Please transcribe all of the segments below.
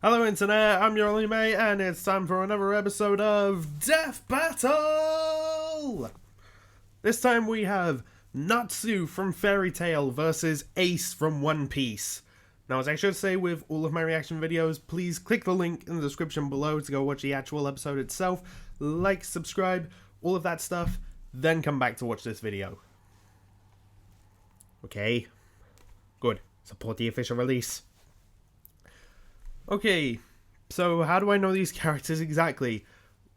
Hello Internet, I'm your only mate, and it's time for another episode of Death Battle! This time we have Natsu from Fairy Tail versus Ace from One Piece. Now, as I should say with all of my reaction videos, please click the link in the description below to go watch the actual episode itself, like, subscribe, all of that stuff, then come back to watch this video. Okay, good. Support the official release. Okay, so how do I know these characters exactly?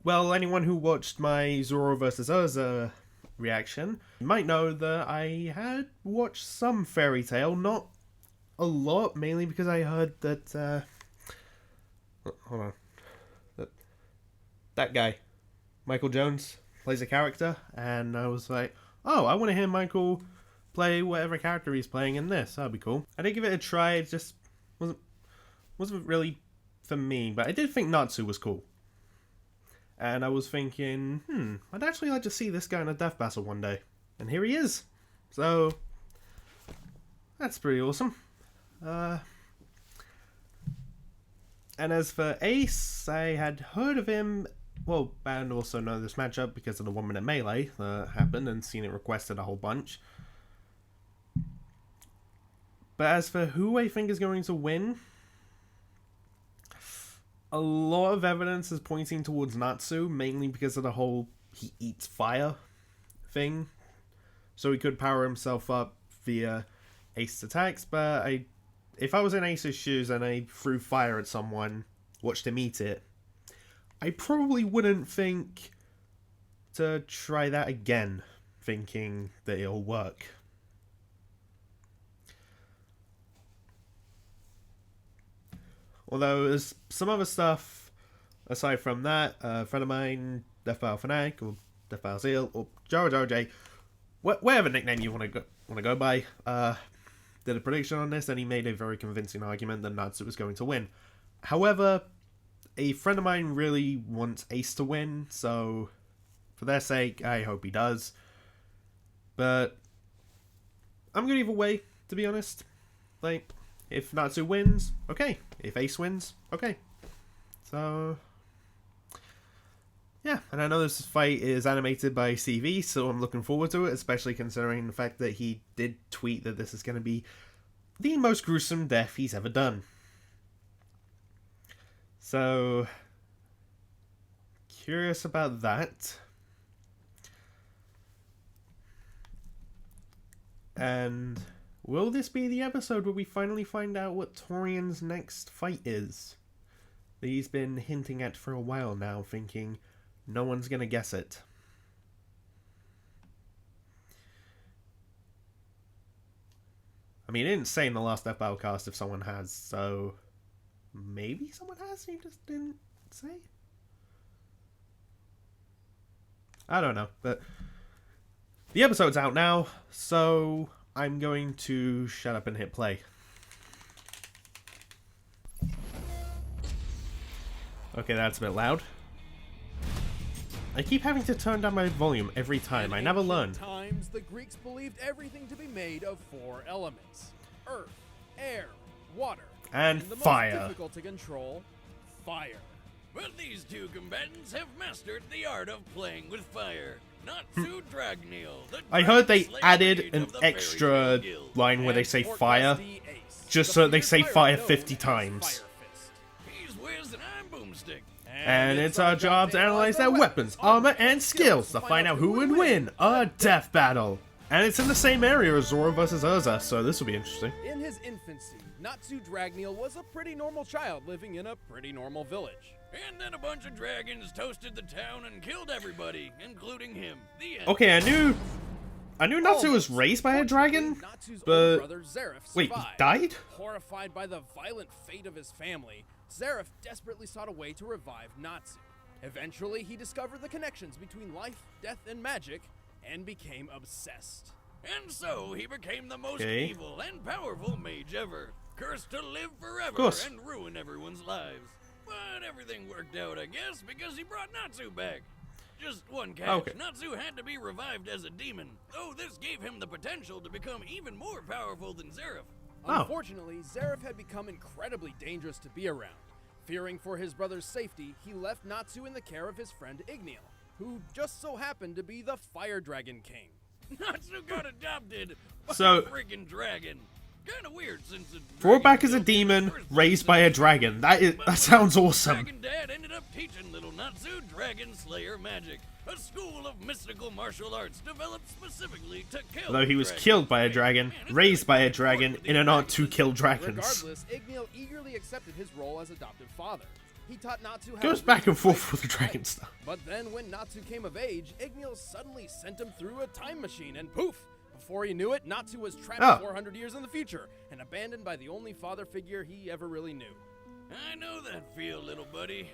Well, anyone who watched my Zoro vs. Urza reaction might know that I had watched some Fairy Tail, not a lot, mainly because I heard that, hold on, that guy, Michael Jones, plays a character, and I was like, oh, I want to hear Michael play whatever character he's playing in this, that'd be cool. I did give it a try, it just wasn't really for me, but I did think Natsu was cool. And I was thinking, I'd actually like to see this guy in a death battle one day. And here he is. So, that's pretty awesome. And as for Ace, I had heard of him, well, and also know this matchup because of the 1 minute melee that happened and seen it requested a whole bunch. But as for who I think is going to win, a lot of evidence is pointing towards Natsu, mainly because of the whole he eats fire thing. So he could power himself up via Ace's attacks, but if I was in Ace's shoes and I threw fire at someone, watched him eat it, I probably wouldn't think to try that again, thinking that it'll work. Although there's some other stuff aside from that. A friend of mine, Death Battle Fanatic or Death Battle Zeal or JoJo, whatever nickname you want to go by, did a prediction on this, and he made a very convincing argument that Natsu was going to win. However, a friend of mine really wants Ace to win, so for their sake, I hope he does. But I'm good either way, to be honest. Like, if Natsu wins, okay. If Ace wins, okay. So, yeah. And I know this fight is animated by CV, so I'm looking forward to it, especially considering the fact that he did tweet that this is going to be the most gruesome death he's ever done. So, curious about that. And will this be the episode where we finally find out what Torian's next fight is? That he's been hinting at for a while now, thinking no one's gonna guess it. I mean, it didn't say in the last Death Battle cast if someone has, so maybe someone has, he just didn't say? I don't know, but the episode's out now, so I'm going to shut up and hit play. Okay, that's a bit loud. I keep having to turn down my volume every time. I never learn. In times, the Greeks believed everything to be made of 4 elements: earth, air, water, and the fire. most difficult to control, fire. But these two combatants have mastered the art of playing with fire. Natsu Dragneel, the I heard they Dragon added Slayer an of the Fairy extra Tail Guild. line where they And say Port fire, Dusty Ace, just the so they feared say pirate fire known 50 as times. Fire Fist. He's Wiz and I'm Boomstick. And it's our job to analyze their weapons, armor, and skills to find out who would win a death battle. And it's in the same area as Zoro vs. Urza, so this will be interesting. In his infancy, Natsu Dragneel was a pretty normal child living in a pretty normal village. And then a bunch of dragons toasted the town and killed everybody, including him. The end. Okay, I knew Natsu was raised by a dragon, Natsu's but older brother Zeref wait, he survived. died? Horrified by the violent fate of his family, Zeref desperately sought a way to revive Natsu. Eventually, he discovered the connections between life, death, and magic, and became obsessed. And so he became the most Okay. evil and powerful mage ever, cursed to live forever course. and ruin everyone's lives. But everything worked out, I guess, because he brought Natsu back. Just one catch. Okay. Natsu had to be revived as a demon, though this gave him the potential to become even more powerful than Zeref. Oh. Unfortunately, Zeref had become incredibly dangerous to be around. Fearing for his brother's safety, he left Natsu in the care of his friend Igneal, who just so happened to be the Fire Dragon King. Natsu got adopted by So- a freaking dragon. Kind of weird since the Brought back dragon as a built in the demon, first raised place. by a dragon. That sounds awesome. Dragon Dad ended up teaching little Natsu Dragon Slayer magic, a school of mystical martial arts developed specifically to kill. Although he was dragons. killed by a Hey, dragon, man, it's raised by a really dragon, important in an that art these to kill dragons. Regardless, Igneal eagerly accepted his role as adoptive father. He taught Natsu how Goes to back and read forth write with the dragon right. stuff. But then when Natsu came of age, Igneal suddenly sent him through a time machine and poof! Before he knew it, Natsu was trapped Oh. 400 years in the future and abandoned by the only father figure he ever really knew. I know that feel, little buddy.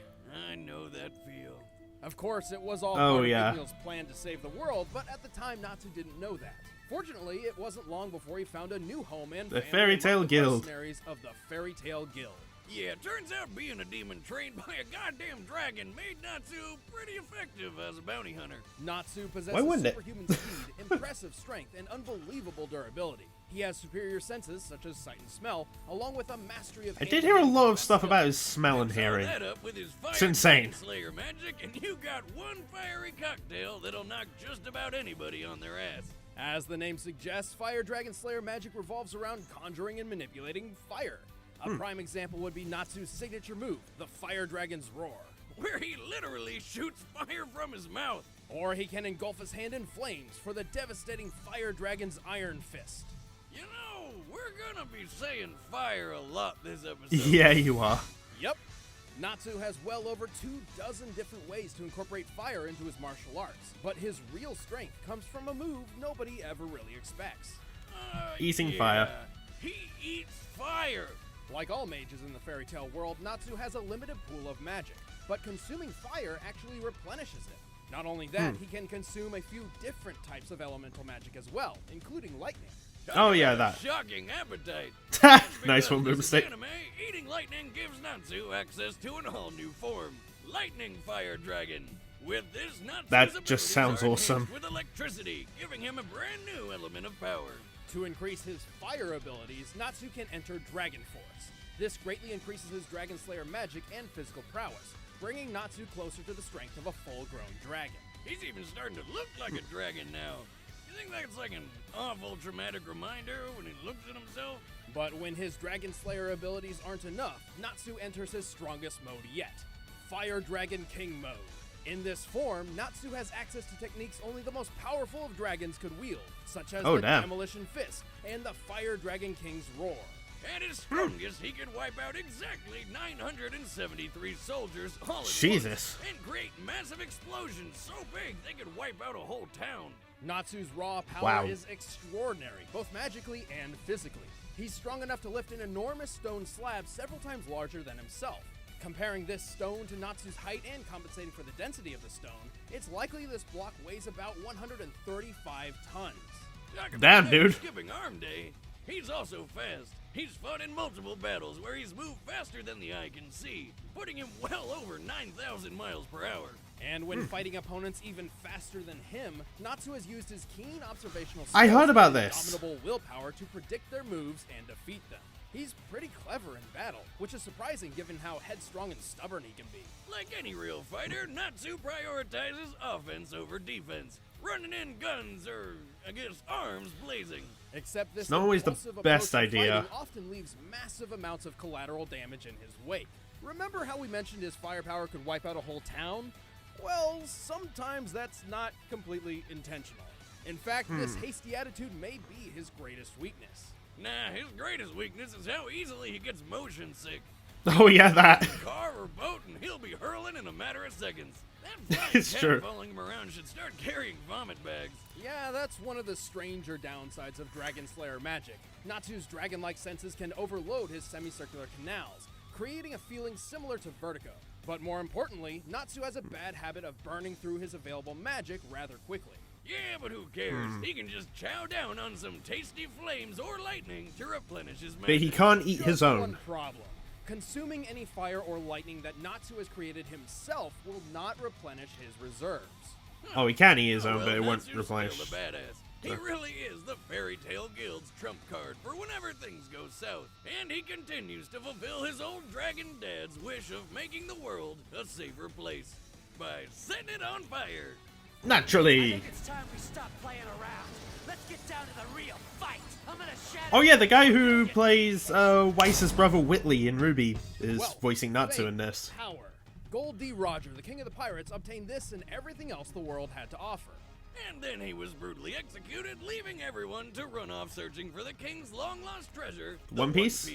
I know that feel. Of course, it was all Oh, part yeah. of Igneal's plan to save the world, but at the time, Natsu didn't know that. Fortunately, it wasn't long before he found a new home and The family Fairy among Tale the Guild. mercenaries of the Fairy Tale Guild. Yeah, turns out being a demon trained by a goddamn dragon made Natsu pretty effective as a bounty hunter. Natsu Why possesses wouldn't it? superhuman speed, impressive strength, and unbelievable durability. He has superior senses, such as sight and smell, along with a mastery of I did hear a hand-to-hand lot of combat stuff skills. about his smell and Follow hearing. that up with his Fire It's insane. Dragon Slayer magic, and you got one fiery cocktail that'll knock just about anybody on their ass. As the name suggests, Fire Dragon Slayer magic revolves around conjuring and manipulating fire. A prime example would be Natsu's signature move, the Fire Dragon's Roar. Where he literally shoots fire from his mouth. Or he can engulf his hand in flames for the devastating Fire Dragon's Iron Fist. You know, we're gonna be saying fire a lot this episode. Yeah, you are. Yep. Natsu has well over 24 different ways to incorporate fire into his martial arts, but his real strength comes from a move nobody ever really expects. Eating yeah. fire. He eats fire. Like all mages in the fairy tale world, Natsu has a limited pool of magic, but consuming fire actually replenishes it. Not only that, he can consume a few different types of elemental magic as well, including lightning. Oh, yeah, What a that. Shocking appetite. Nice Because one, this Boomstick. anime, eating lightning gives Natsu access to an all-new form, Lightning Fire Dragon. With this, Natsu's That abilities just sounds are enhanced awesome. with electricity, giving him a brand new element of power. To increase his fire abilities, Natsu can enter Dragon Force. This greatly increases his Dragon Slayer magic and physical prowess, bringing Natsu closer to the strength of a full-grown dragon. He's even starting to look like a dragon now. You think that's like an awful traumatic reminder when he looks at himself? But when his Dragon Slayer abilities aren't enough, Natsu enters his strongest mode yet, Fire Dragon King mode. In this form, Natsu has access to techniques only the most powerful of dragons could wield, such as Oh, the damn. Demolition Fist and the Fire Dragon King's Roar. At his strongest, he could wipe out exactly 973 soldiers all at Jesus. once and create massive explosions so big they could wipe out a whole town. Natsu's raw power Wow. is extraordinary, both magically and physically. He's strong enough to lift an enormous stone slab several times larger than himself. Comparing this stone to Natsu's height and compensating for the density of the stone, it's likely this block weighs about 135 tons. Talk about Damn, that dude. Skipping arm day. He's also fast. He's fought in multiple battles where he's moved faster than the eye can see, putting him well over 9,000 miles per hour. And when fighting opponents even faster than him, Natsu has used his keen observational skills I heard about and this. indomitable willpower to predict their moves and defeat them. He's pretty clever in battle, which is surprising given how headstrong and stubborn he can be. Like any real fighter, Natsu prioritizes offense over defense, running in guns or, I guess, arms blazing. Except this It's not always the impulsive best approach to idea. fighting often leaves massive amounts of collateral damage in his wake. Remember how we mentioned his firepower could wipe out a whole town? Well, sometimes that's not completely intentional. In fact, this hasty attitude may be his greatest weakness. Nah, his greatest weakness is how easily he gets motion sick. Oh, yeah, that. Car or boat, and he'll be hurling in a matter of seconds. That flying It's cat true. following him around should start carrying vomit bags. Yeah, that's one of the stranger downsides of Dragon Slayer magic. Natsu's dragon-like senses can overload his semicircular canals, creating a feeling similar to vertigo. But more importantly, Natsu has a bad habit of burning through his available magic rather quickly. Yeah, but who cares? He can just chow down on some tasty flames or lightning to replenish his magic. But he can't eat his Just own. one problem. Consuming any fire or lightning that Natsu has created himself will not replenish his reserves. Oh, he can eat his own, Well, but it won't Natsu's replenish. still a badass. He really is the Fairy Tale Guild's trump card for whenever things go south. And he continues to fulfill his old dragon dad's wish of making the world a safer place by setting it on fire. Naturally. I think it's time we stop playing around. Let's get down to the real fight. I'm gonna shatter. Oh yeah, the guy who plays Weiss's brother Whitley in Ruby is Wealth, voicing Natsu fame, in this. Power. Gold D. Roger, the king of the pirates, obtained this and everything else the world had to offer. And then he was brutally executed, leaving everyone to run off searching for the king's long-lost treasure, the One Piece?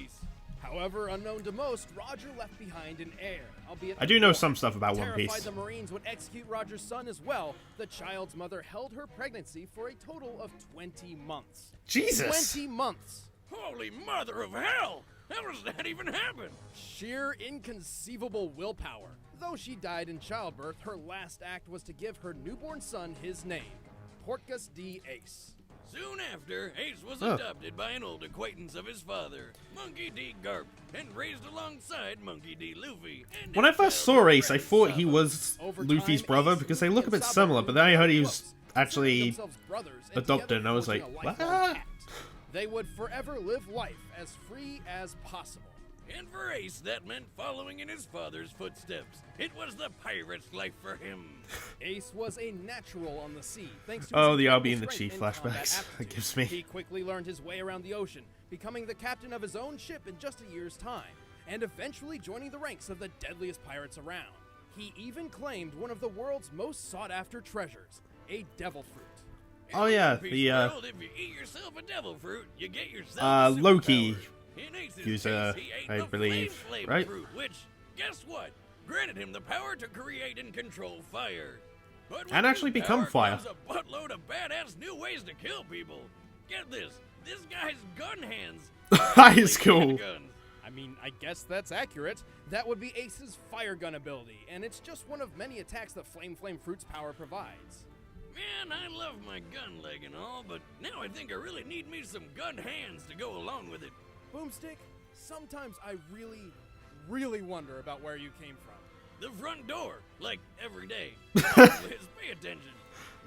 However, unknown to most, Roger left behind an heir, albeit I do know some stuff about One terrified Piece. the Marines would execute Roger's son as well. The child's mother held her pregnancy for a total of 20 months. Jesus! 20 months! Holy mother of hell! How does that even happen? Sheer inconceivable willpower. Though she died in childbirth, her last act was to give her newborn son his name, Portgas D. Ace. Soon after, Ace was Oh. adopted by an old acquaintance of his father, Monkey D. Garp, and raised alongside Monkey D. Luffy. And When I his first saw elder Ace, I thought he grandson. was Over Luffy's time, brother Ace, because they Luffy, look a and bit Sabo similar, grew but then I heard he close, was considering actually themselves brothers and adopted, together and I was forging like, a lifelong what? pact. They would forever live life as free as possible. And for Ace, that meant following in his father's footsteps. It was the pirate's life for him. Ace was a natural on the sea, thanks to Oh, his the incredible Albie and the strength Chief and combat flashbacks. That aptitude. gives me. He quickly learned his way around the ocean, becoming the captain of his own ship in just a year's time, and eventually joining the ranks of the deadliest pirates around. He even claimed one of the world's most sought-after treasures, a devil fruit. Oh yeah, In One Piece the world, if you eat yourself a devil fruit, you get yourself a Loki superpower. In Ace's user, case, he ate I the believe, flame right? fruit, which, guess what? Granted him the power to create and control fire. But with And actually this become power fire. comes a buttload of badass new ways to kill people. Get this guy's gun hands. That is cool. Guns. I mean, I guess that's accurate. That would be Ace's fire gun ability, and it's just one of many attacks that Flame Fruit's power provides. Man, I love my gun leg and all, but now I think I really need me some gun hands to go along with it. Boomstick, sometimes I really wonder about where you came from. The front door, like every day. Liz, pay attention.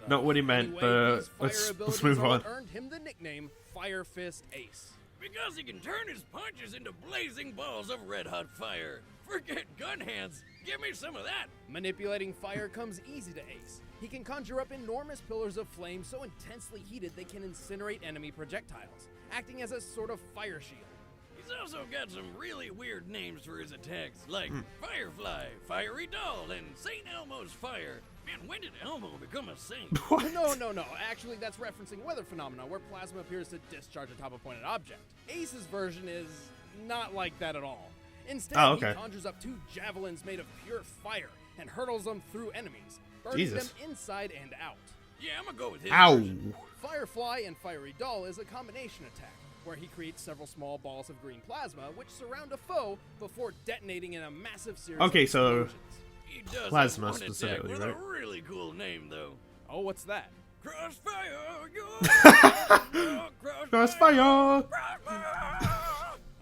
Not what he meant, Anyway, but these fire let's abilities move are on. what earned him the nickname Fire Fist Ace. Because he can turn his punches into blazing balls of red-hot fire. Forget gun hands. Give me some of that. Manipulating fire comes easy to Ace. He can conjure up enormous pillars of flame so intensely heated they can incinerate enemy projectiles, acting as a sort of fire shield. He's also got some really weird names for his attacks, like Firefly, Fiery Doll, and St. Elmo's Fire. Man, when did Elmo become a saint? What? No. Actually, that's referencing weather phenomena where plasma appears to discharge atop a pointed object. Ace's version is not like that at all. Instead, Oh, okay. he conjures up 2 javelins made of pure fire and hurtles them through enemies, burning Jesus. them inside and out. Yeah, I'm gonna go with his Ow! version. Firefly and Fiery Doll is a combination attack, where he creates several small balls of green plasma which surround a foe before detonating in a massive series Okay, of so- explosions. He does Plasma have one attack specifically, with right? a really cool name, though. Oh, what's that? Crossfire, Crossfire!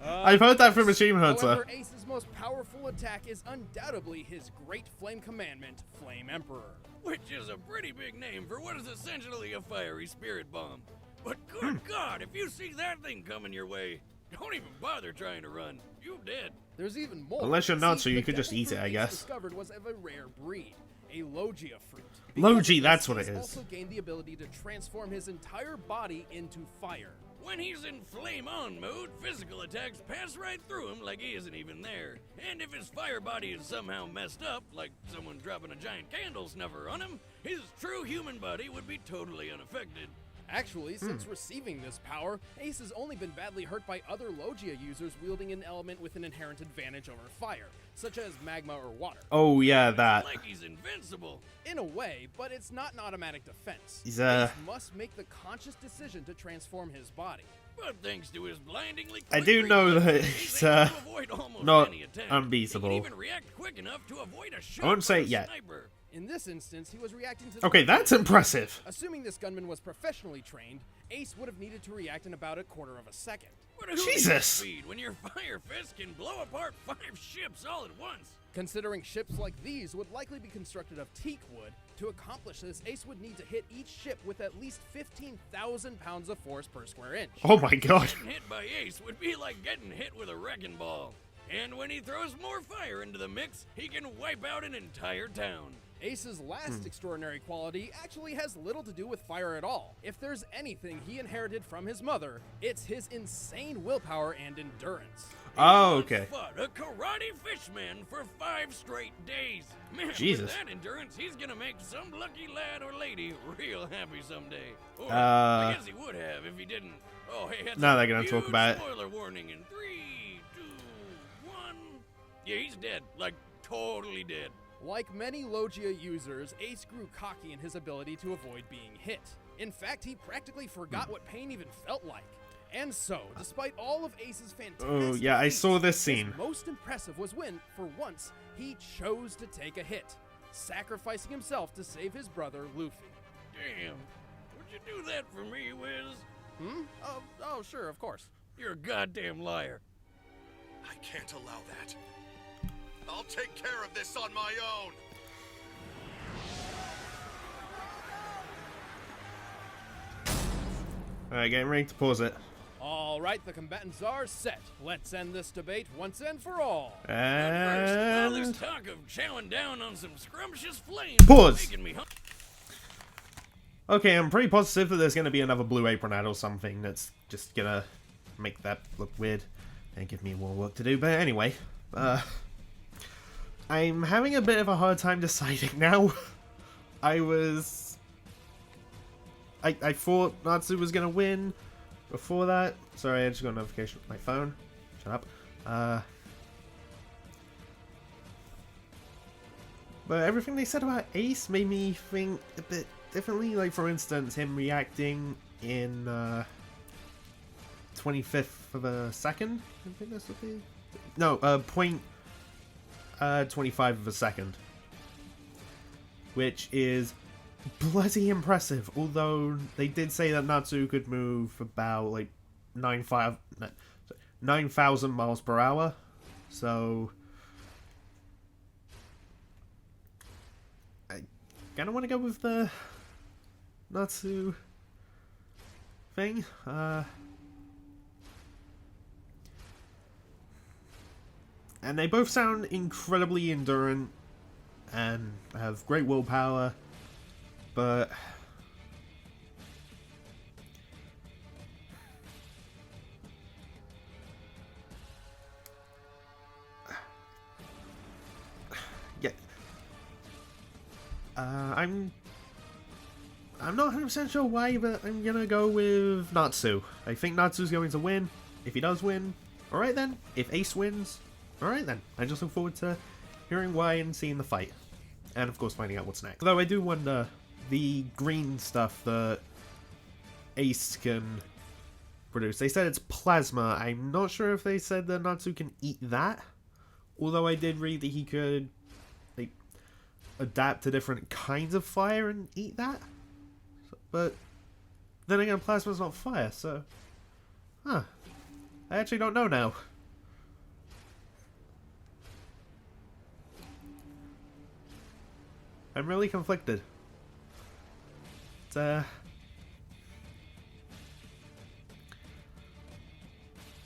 I've heard that from Machine Hunter. However, Ace's most powerful attack is undoubtedly his Great Flame Commandment, Flame Emperor. Which is a pretty big name for what is essentially a fiery spirit bomb. But good God, if you see that thing coming your way, don't even bother trying to run. You dead. There's even more. Unless you're See, Natsu, you the could just devil eat it, fruit I Ace guess. discovered was of a rare breed, a Logia fruit. Logi, Because that's of what this, it Ace is. also gained the ability to transform his entire body into fire. When he's in flame on mode, physical attacks pass right through him like he isn't even there. And if his fire body is somehow messed up, like someone dropping a giant candle snuffer on him, his true human body would be totally unaffected. Actually, since receiving this power, Ace has only been badly hurt by other Logia users wielding an element with an inherent advantage over fire, such as magma or water. Oh yeah, that. Like he's invincible. In a way, but it's not an automatic defense. He's, Ace must make the conscious decision to transform his body. But thanks to his blindingly I quick do know that reflexes, it's, he's able to avoid almost not any attack. unbeatable. He can even react quick enough to avoid a shot I won't say from it a yet. sniper. In this instance, he was reacting to the Okay, that's impressive. Assuming this gunman was professionally trained, Ace would have needed to react in about a quarter of a second. But who needs Jesus! speed when your fire fist can blow apart 5 ships all at once? Considering ships like these would likely be constructed of teak wood, to accomplish this, Ace would need to hit each ship with at least 15,000 pounds of force per square inch. Oh my god. Getting hit by Ace would be like getting hit with a wrecking ball. And when he throws more fire into the mix, he can wipe out an entire town. Ace's last extraordinary quality actually has little to do with fire at all. If there's anything he inherited from his mother, it's his insane willpower and endurance. Oh, okay. Fought a karate fishman for 5 straight days. Man, Jesus. with that endurance, he's gonna make some lucky lad or lady real happy someday. Or I guess he would have if he didn't. Oh, hey, that's Now a they're gonna talk huge about it. spoiler warning in 3, 2, 1. Yeah, he's dead. Like, totally dead. Like many Logia users, Ace grew cocky in his ability to avoid being hit. In fact, he practically forgot what pain even felt like. And so, despite all of Ace's fantastic Oh, yeah, I saw this scene. his most impressive was when, for once, he chose to take a hit, sacrificing himself to save his brother, Luffy. Damn. Would you do that for me, Wiz? Oh, sure, of course. You're a goddamn liar. I can't allow that. I'll take care of this on my own. Alright, getting ready to pause it. All right, the combatants are set. Let's end this debate once and for all. First, all And this talk of chowing down on some scrumptious flames Pause. is making me okay, I'm pretty positive that there's going to be another blue apron ad or something that's just going to make that look weird and give me more work to do. But anyway, I'm having a bit of a hard time deciding now. I thought Natsu was going to win before that. Sorry, I just got a notification on my phone. Shut up. But everything they said about Ace made me think a bit differently. Like, for instance, him reacting in 25th of a second. I think that's what they... No, point 25 of a second. Which is bloody impressive. Although they did say that Natsu could move about like 9,000 miles per hour. So I kind of want to go with the Natsu thing. And they both sound incredibly endurant and have great willpower, but yeah, I'm not 100% sure why, but I'm gonna go with Natsu. I think Natsu's going to win. If he does win, alright then. If Ace wins, alright then. I just look forward to hearing why and seeing the fight. And of course finding out what's next. Though I do wonder, the green stuff that Ace can produce. They said it's plasma. I'm not sure if they said that Natsu can eat that. Although I did read that he could like adapt to different kinds of fire and eat that. But then again, plasma's not fire, so... Huh. I actually don't know now. I'm really conflicted. It's,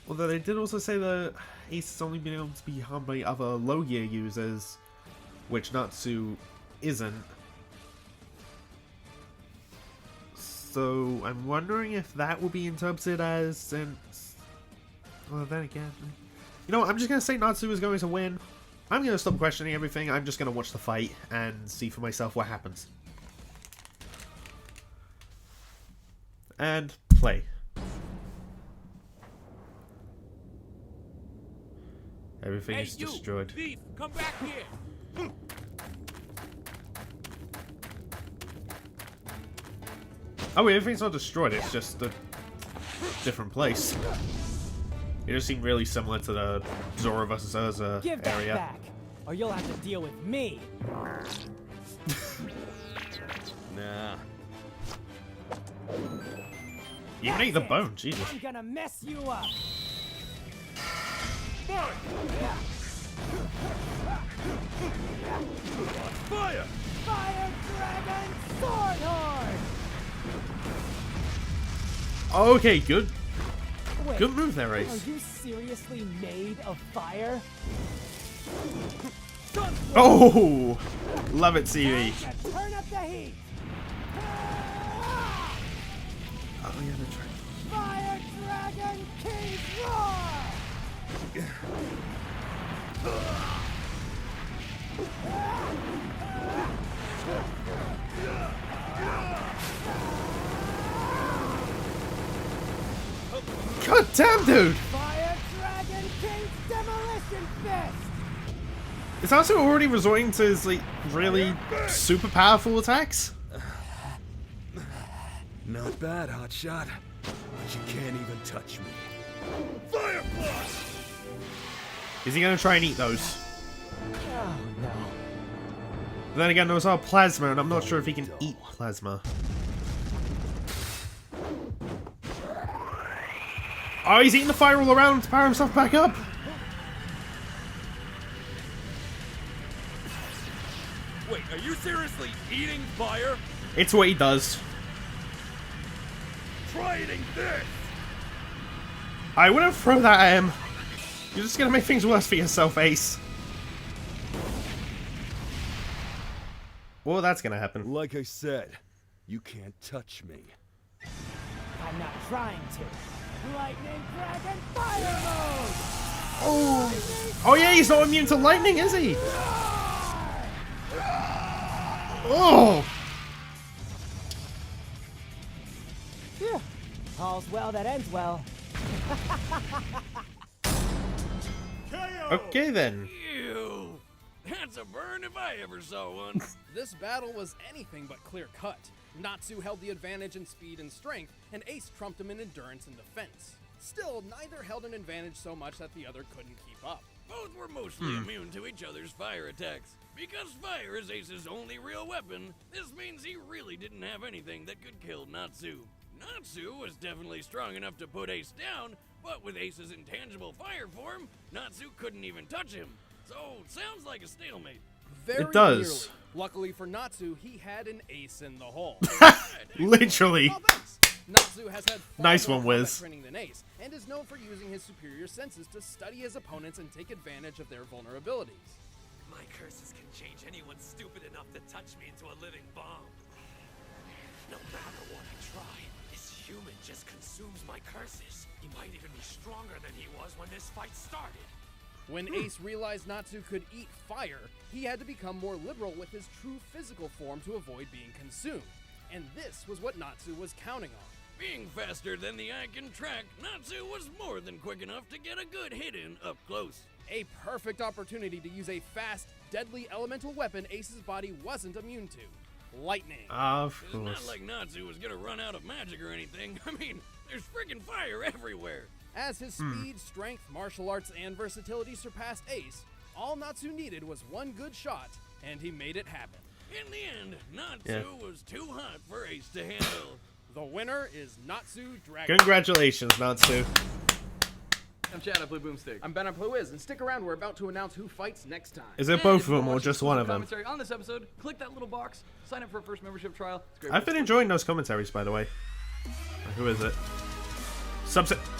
although they did also say that Ace has only been able to be harmed by other Logia users, which Natsu isn't. So I'm wondering if that will be interpreted as since... Well, then again... You know what, I'm just going to say Natsu is going to win. I'm going to stop questioning everything. I'm just going to watch the fight and see for myself what happens. And play. Everything is destroyed. Thief, come back here. Oh wait, everything's not destroyed, it's just a different place. It just seemed really similar to the Zoro vs. Urza Give that area. back, or you'll have to deal with me. Nah. You can eat the bone, Jesus. I'm gonna mess you up. Fire! Fire! Fire Dragon Sword Horde! Okay, good. Wait, Good move there, are Ace. you seriously made of fire? Oh! Love it, CV. Turn up the heat! Oh, yeah, that's right. Fire Dragon King's Roar! God damn, dude! Fire Dragon King's Demolition Fist! Is Natsu already resorting to his, like, really super powerful attacks? Not bad, hotshot. But you can't even touch me. Fire blast! Is he gonna try and eat those? Oh no. Then again, those are plasma, and I'm not sure if he can eat plasma. Oh, he's eating the fire all around to power himself back up! Wait, are you seriously eating fire? It's what he does. Try eating this! I wouldn't throw that at him. You're just gonna make things worse for yourself, Ace. Well, that's gonna happen. Like I said, you can't touch me. I'm not trying to. Lightning Dragon Fire Mode! Oh yeah, he's not immune to lightning, is he? Oh! Phew. All's well that ends well. Okay then. Ew! That's a burn if I ever saw one. This battle was anything but clear-cut. Natsu held the advantage in speed and strength, and Ace trumped him in endurance and defense. Still, neither held an advantage so much that the other couldn't keep up. Both were mostly immune to each other's fire attacks. Because fire is Ace's only real weapon, this means he really didn't have anything that could kill Natsu. Natsu was definitely strong enough to put Ace down, but with Ace's intangible fire form, Natsu couldn't even touch him. So, sounds like a stalemate. Very It does. nearly. Luckily for Natsu, he had an ace in the hole. Literally. Oh, thanks. Natsu has had far Nice more one, combat Wiz. training than Ace, and is known for using his superior senses to study his opponents and take advantage of their vulnerabilities. My curses can change anyone stupid enough to touch me into a living bomb. No matter what I try, this human just consumes my curses. He might even be stronger than he was when this fight started. When Ace realized Natsu could eat fire, he had to become more liberal with his true physical form to avoid being consumed. And this was what Natsu was counting on. Being faster than the eye can track, Natsu was more than quick enough to get a good hit in up close. A perfect opportunity to use a fast, deadly elemental weapon Ace's body wasn't immune to. Lightning. Of It's not course. like Natsu was gonna run out of magic or anything. I mean, there's freaking fire everywhere. As his speed, strength, martial arts, and versatility surpassed Ace, all Natsu needed was one good shot, and he made it happen. In the end, Natsu was too hot for Ace to handle. The winner is Natsu Dragon. Congratulations, Natsu. I'm Chad, I play Boomstick. I'm Ben, I play Wiz, and stick around, we're about to announce who fights next time. Is it And both if of you wanna them or watch just one of exclusive them? commentary on this episode, click that little box, sign up for a first membership trial. It's a great I've been enjoying those commentaries, by the way. Who is it?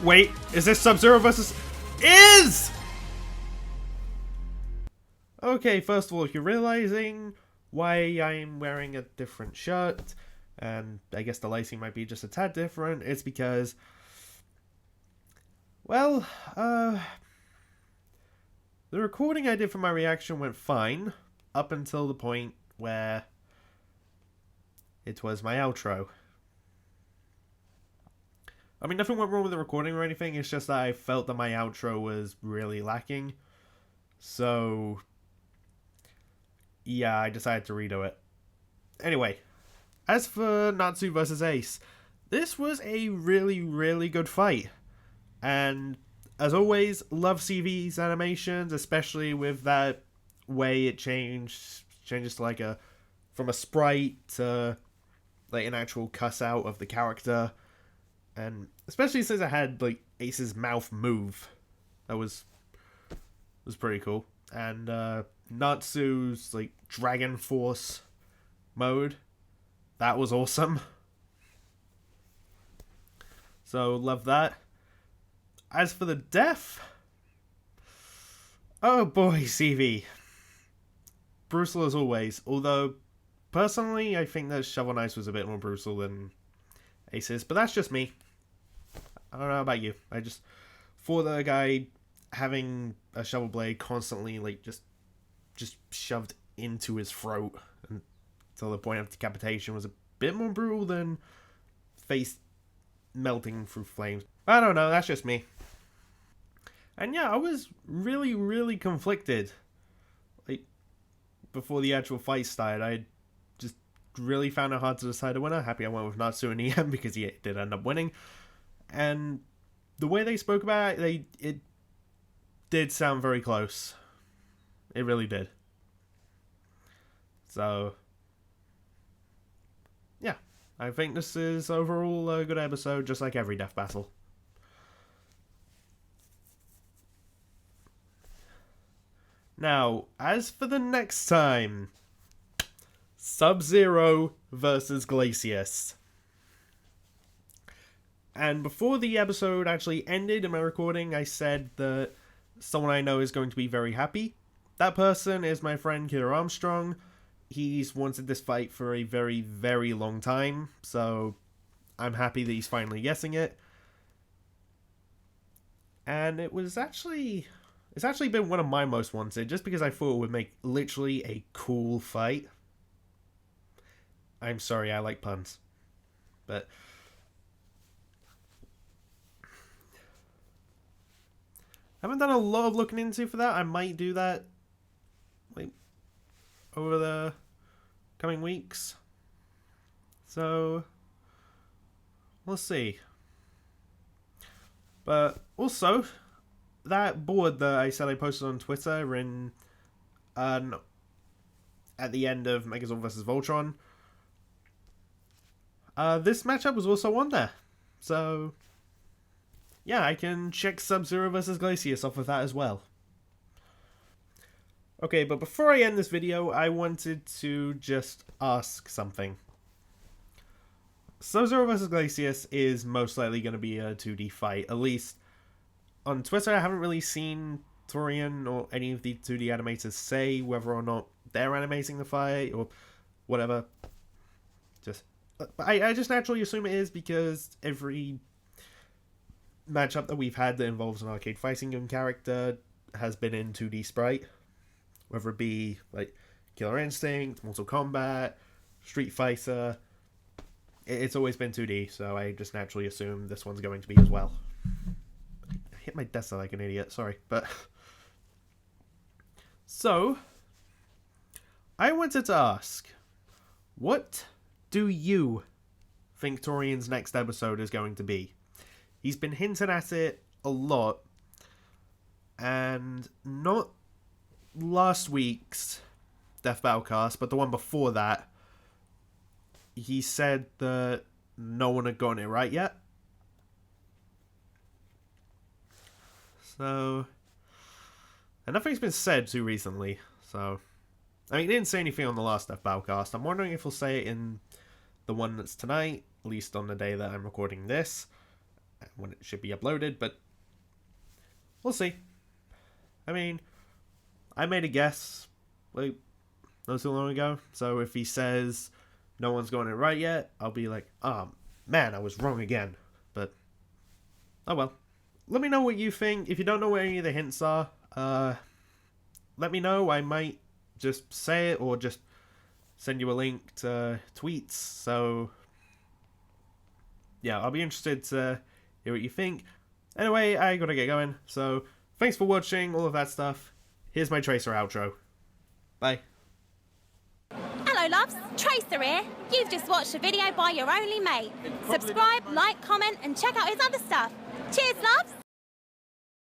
Wait, is this Sub-Zero versus... Is! Okay, first of all, if you're realizing why I'm wearing a different shirt, and I guess the lacing might be just a tad different, it's because... Well, the recording I did for my reaction went fine, up until the point where it was my outro. I mean, nothing went wrong with the recording or anything, it's just that I felt that my outro was really lacking. So, yeah, I decided to redo it. Anyway, as for Natsu vs. Ace, this was a really, really good fight. And, as always, love CV's animations, especially with that way it changes to like from a sprite to like an actual cuss out of the character. And especially since I had like Ace's mouth move. That was pretty cool. And Natsu's like Dragon Force mode. That was awesome. So love that. As for the death, oh boy, CV. Brutal as always. Although personally, I think that Shovel Knight was a bit more brutal than Ace's, but that's just me. I don't know about you. I just for the guy having a shovel blade constantly like just shoved into his throat until the point of decapitation was a bit more brutal than face melting through flames. I don't know, that's just me. And yeah, I was really, really conflicted. Like, before the actual fight started, I just really found it hard to decide a winner. Happy I went with Natsu in the end because he did end up winning. And the way they spoke about it, it did sound very close. It really did. So, yeah. I think this is overall a good episode, just like every death battle. Now, as for the next time, Sub-Zero versus Glacius. And before the episode actually ended in my recording, I said that someone I know is going to be very happy. That person is my friend Killer Armstrong. He's wanted this fight for a very, very long time, so I'm happy that he's finally guessing it. And it's actually been one of my most wanted, just because I thought it would make literally a cool fight. I'm sorry, I like puns. But I haven't done a lot of looking into for that. I might do that like over the coming weeks. So we'll see. But also, that board that I said I posted on Twitter in at the end of Megazord vs. Voltron, this matchup was also on there. So yeah, I can check Sub-Zero vs. Glacius off of that as well. Okay, but before I end this video, I wanted to just ask something. Sub-Zero vs. Glacius is most likely going to be a 2D fight. At least on Twitter, I haven't really seen Torian or any of the 2D animators say whether or not they're animating the fight or whatever. I just naturally assume it is because every matchup that we've had that involves an arcade fighting game character has been in 2D sprite. Whether it be like Killer Instinct, Mortal Kombat, Street Fighter, it's always been 2D, so I just naturally assume this one's going to be as well. I hit my desk like an idiot, sorry. But so, I wanted to ask, what do you think Torian's next episode is going to be? He's been hinting at it a lot, and not last week's Death Battlecast, but the one before that, he said that no one had gotten it right yet. So, and nothing's been said too recently, so, I mean, he didn't say anything on the last Death Battlecast. I'm wondering if he'll say it in the one that's tonight, at least on the day that I'm recording this, when it should be uploaded, but we'll see. I mean, I made a guess like not too long ago, so if he says no one's gotten it right yet, I'll be like, oh man, I was wrong again. But oh well. Let me know what you think. If you don't know where any of the hints are, let me know. I might just say it or just send you a link to tweets. So yeah, I'll be interested to hear what you think. Anyway, I gotta get going, so thanks for watching, all of that stuff. Here's my Tracer outro. Bye. Hello loves, Tracer here. You've just watched a video by your only mate. Subscribe, like, comment and check out his other stuff. Cheers loves!